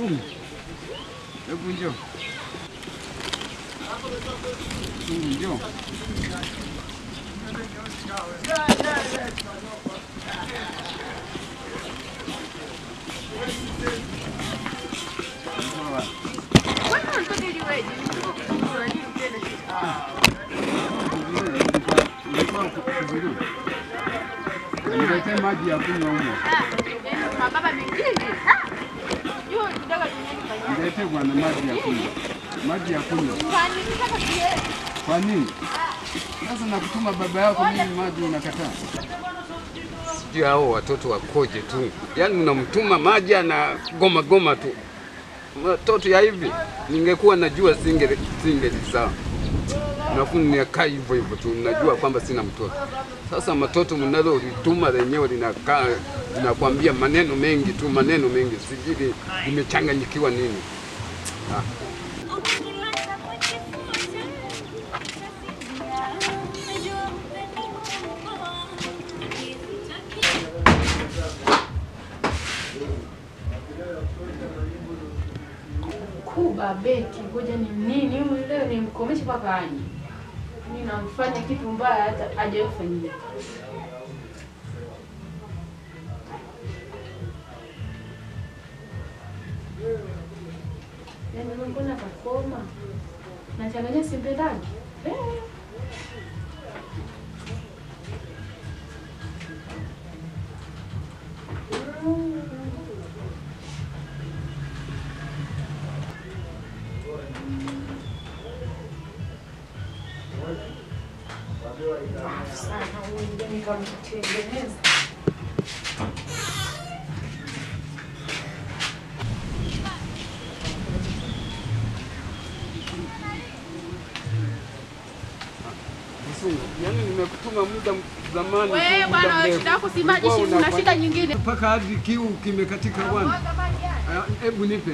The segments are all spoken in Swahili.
Sumu. Hebu njoo. Sumu njoo. Niletee maji ya kunywa huko. Baba mengine. Hiyo kidogo tunyeni. Niletee bwana maji ya kunywa. Maji ya kunywa. Kwa nini? Sasa nakutuma baba yako mimi maji unakataa. Sijui hao watoto wakoje tu. Yaani unamtuma maji na goma tu. Watoto ya hivi ningekuwa najua singelizaa. Nafu nikaa hivyo tu, najua kwamba sina mtoto. Sasa matoto mnalo ulituma lenyewe linakaa linakwambia maneno mengi tu, sijui nimechanganyikiwa nini. Kuba Beti, ngoja ni nini huyu leo nimkomeshe mpaka aje. Mimi namfanya kitu mbaya hata aje kufanyia. Yaani mbona kakoma? Nachanganya simpedani. Sana wewe kama kutengeneza. Yaani nimekutuma muda zamani. Wewe bwana unataka kusimaji una shida nyingine. Mpaka hadi kiu kimekatika bwana. Hebu nipe.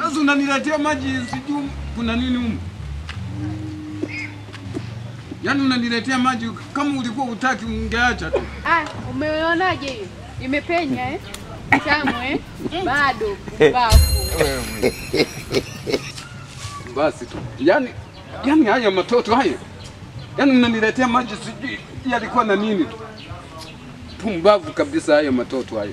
Sasa unaniletea maji sijui kuna nini humu? Yaani unaniletea maji kama ulikuwa utaki ungeacha tu. Umeonaje hiyo? Imepenya Tamu Bado bafu. Basi tu. Yaani haya matoto haya. Yaani unaniletea maji sijui yalikuwa na nini tu. Pumbavu kabisa haya matoto haya.